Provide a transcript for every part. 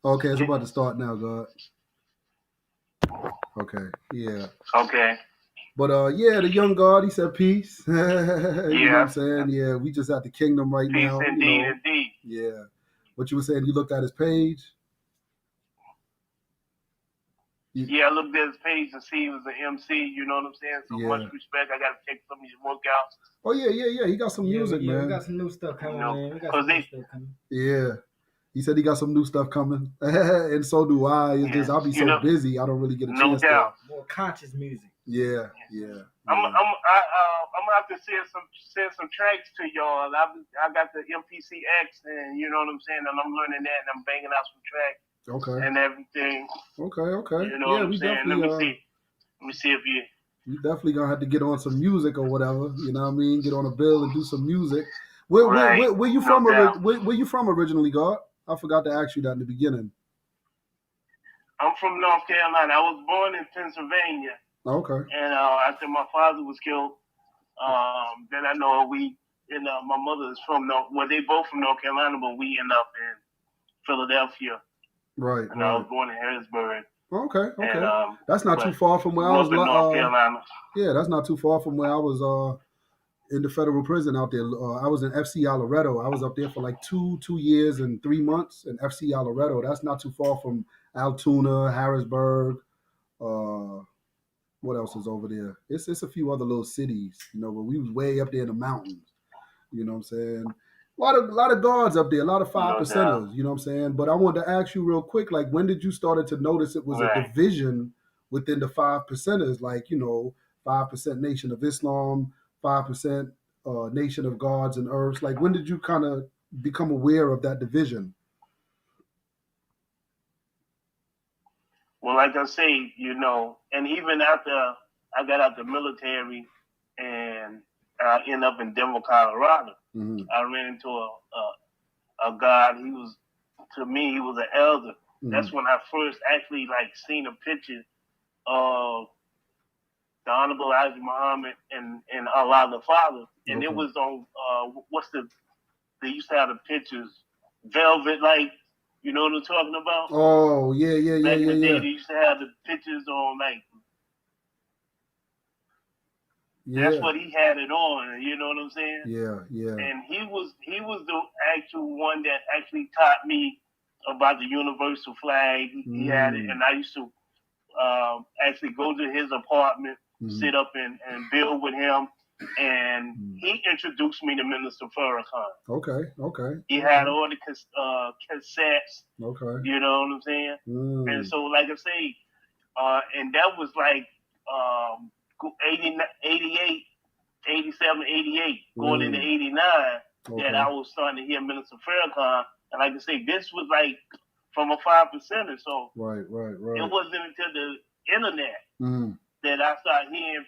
Okay, it's about to start now, God. Okay, yeah. Okay. But yeah, the young God, he said peace. You know what I'm Yeah. saying? Yeah, we just at the kingdom right Peace now. You indeed, know. indeed. Yeah. What you were saying? You looked at his page. Yeah, I looked at his page and see he was an MC. You know what I'm saying? So much Yeah. respect. I got to check some of his workouts. Oh yeah. He got some music, Yeah, man. we got some new stuff coming, man. We got Cause some new stuff coming. Yeah. He said he got some new stuff coming, and so do I. It's just I'll be so busy, I don't really get a chance doubt. to. More conscious music. Yeah. I'm gonna have to send some tracks to y'all. I got the MPCX, and you know what I'm saying, and I'm learning that, and I'm banging out some tracks. Okay. And everything. Okay. You know what I'm we saying? definitely. Let me see if you. We definitely gonna have to get on some music or whatever. You know what I mean? Get on a bill and do some music. Where you from? Where you from originally, God? I forgot to ask you that in the beginning. I'm from North Carolina. I was born in Pennsylvania. Okay. And after my father was killed, then I know my mother is from they both from North Carolina, but we end up in Philadelphia. Right. And I was born in Harrisburg. Okay. And, that's not too far from where I was. North Carolina. Yeah, that's not too far from where I was. In the federal prison out there. I was in FC Alloredo. I was up there for like two years and 3 months in FC Alloredo. That's not too far from Altoona, Harrisburg. What else is over there? It's a few other little cities, but we was way up there in the mountains. You know what I'm saying? A lot of guards up there, a lot of 5%ers, you know what I'm saying? But I wanted to ask you real quick, like when did you started to notice it was a division within the 5%ers, like, 5% Nation of Islam, 5% Nation of Gods and Herbs? Like when did you kind of become aware of that division? Well, like I say, and even after I got out the military and I ended up in Denver, Colorado, I ran into a guy. He was an elder. That's when I first actually seen a picture of the Honorable Elijah Muhammad and Allah the Father, and it was on they used to have the pictures, velvet, you know what I'm talking about? Oh yeah. Back in the day, they used to have the pictures on That's what he had it on. You know what I'm saying? Yeah. And he was the actual one that actually taught me about the universal flag. He had it, and I used to actually go to his apartment, sit up and build with him. And he introduced me to Minister Farrakhan. Okay. He had all the cassettes. Okay. You know what I'm saying? And so, like I say, and that was 88, 87, 88, going into 89, that I was starting to hear Minister Farrakhan. And like I say, this was from a 5%er. So right. It wasn't until the internet that I started hearing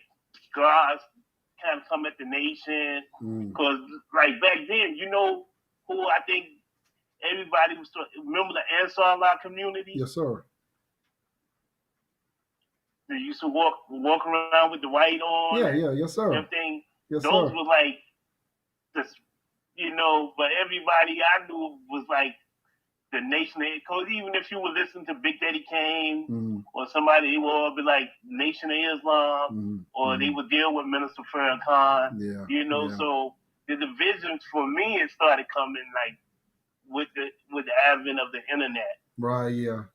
God kind of come at the nation. Because back then, who I think everybody was remember the Ansar Allah community? Yes, sir. They used to walk around with the white on. Yeah, yes, sir. Everything. Yes, those sir. were this, but everybody I knew was the nation. Because even if you would listen to Big Daddy Kane or somebody, it would be Nation of Islam, or they would deal with Minister Farrakhan. So the divisions for me, it started coming with the advent of the internet. Right. Yeah.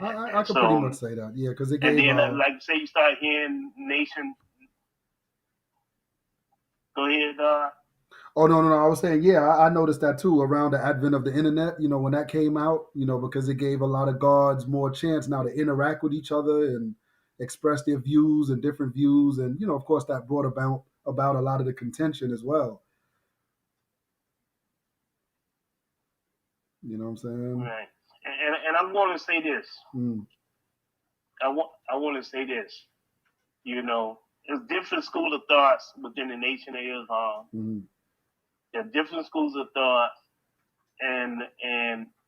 I could pretty much say that. Yeah, because it gave. And then, say you start hearing Nation. Go ahead, Oh no! I was saying, yeah, I noticed that too around the advent of the internet. When that came out, because it gave a lot of gods more chance now to interact with each other and express their views and different views, and of course, that brought about a lot of the contention as well. You know what I'm saying? Right. And I'm going to say this. I want to say this. There's different schools of thoughts within the Nation of Islam. There are different schools of thought and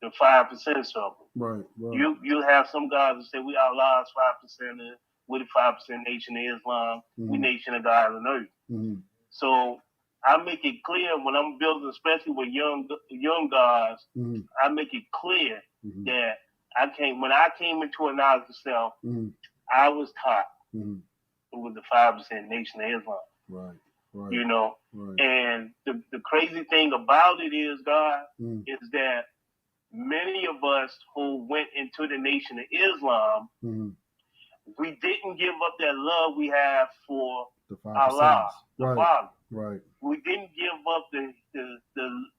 the 5% circle. Right. You have some guys who say we Allah's 5%, we're the 5% Nation of Islam, we Nation of God on earth. So I make it clear when I'm building, especially with young guys, I make it clear that when I came into a knowledge of self, I was taught it was the 5% Nation of Islam. Right. Right. You know, right. And the crazy thing about it is, God, is that many of us who went into the Nation of Islam, we didn't give up that love we have for Allah, the Father. Right. We didn't give up the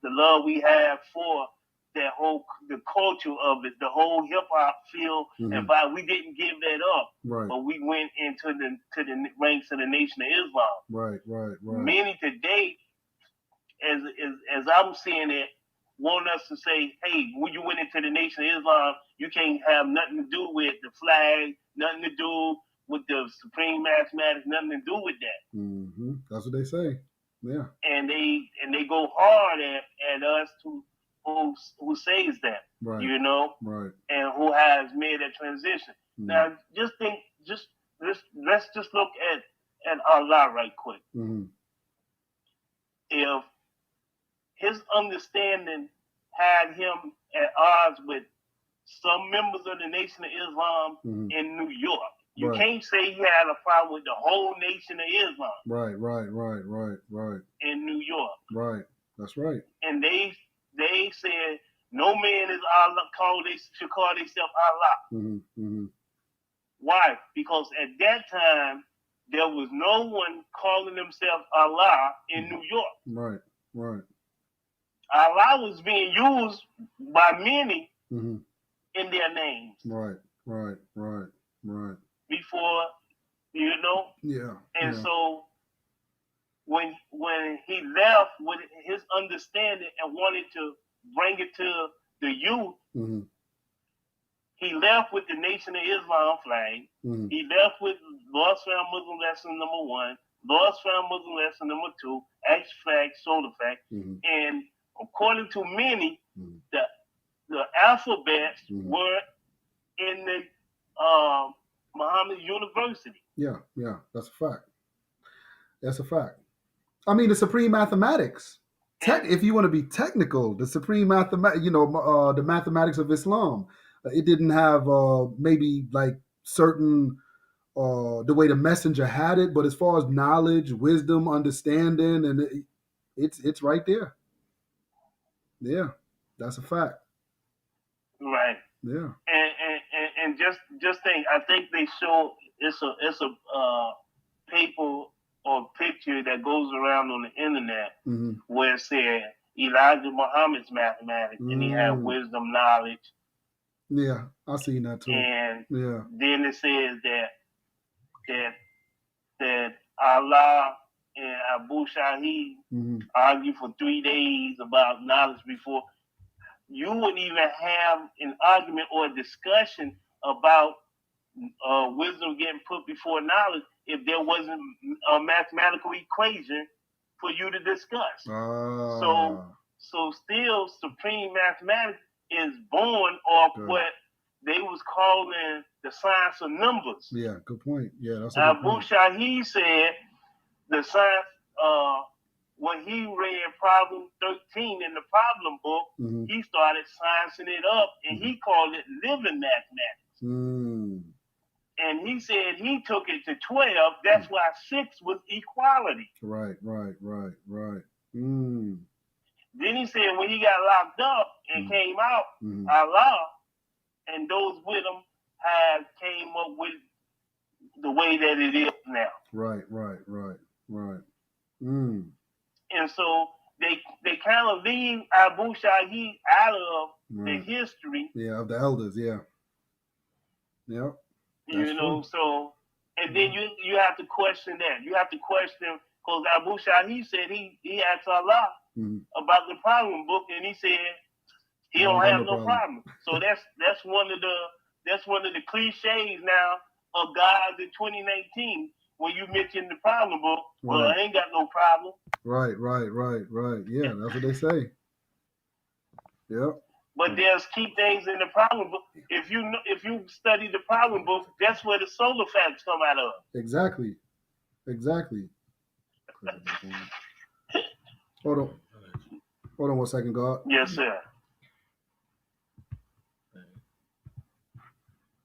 love we have for that the culture of it, the whole hip hop feel and vibe. We didn't give that up, right. But we went into the ranks of the Nation of Islam. Right. Many today, as I'm seeing it, want us to say, hey, when you went into the Nation of Islam, you can't have nothing to do with the flag, nothing to do with the supreme mathematics, nothing to do with that. That's what they say. Yeah. And they go hard at us who says that, right. Right. And who has made that transition. Now, let's just look at Allah right quick. If his understanding had him at odds with some members of the Nation of Islam in New York, you can't say he had a problem with the whole Nation of Islam. Right. In New York. Right. That's right. And they said no man is Allah should call themselves Allah. Why? Because at that time there was no one calling themselves Allah in New York. Right. Allah was being used by many in their names. Right. Before, Yeah. And so when he left with his understanding and wanted to bring it to the youth, he left with the Nation of Islam flag. He left with Lost Found Muslim lesson number 1, Lost Found Muslim lesson number 2, X flag, solar fact, and according to many, the alphabets were in the Muhammad University. Yeah, that's a fact. I mean, the supreme mathematics. If you want to be technical, the supreme the mathematics of Islam. It didn't have maybe like certain the way the messenger had it, but as far as knowledge, wisdom, understanding, and it's right there. Yeah, that's a fact. Right. Yeah. And just think, I think they show it's a paper or picture that goes around on the internet where it said Elijah Muhammad's mathematics, and he had wisdom, knowledge. Yeah, I seen that too. And then it says that Allah and Abu Shahid argued for 3 days about knowledge before. You wouldn't even have an argument or a discussion about wisdom getting put before knowledge if there wasn't a mathematical equation for you to discuss. So still, supreme mathematics is born off what they was calling the science of numbers. Yeah, good point. Yeah, that's a Abu Shahid said the science. When he read problem 13 in the problem book, he started sciencing it up, and he called it living mathematics. And he said he took it to 12. That's why 6 was equality. Right. Then he said when he got locked up and came out, Allah and those with him came up with the way that it is now. Right. And so they kind of leave Abu Shahid out of the history. Yeah, of the elders. Yeah. Yep. So and then you have to question that. You have to question, because Abu Shahid said he asked Allah about the problem book, and he said he don't have no problem. So that's one of the cliches now of guys in 2019. When you mention the problem book, well, I ain't got no problem. Right. Yeah, that's what they say. Yep. But there's key things in the problem book. If you study the problem book, that's where the solar facts come out of. Exactly. Hold on 1 second, God. Yes, sir.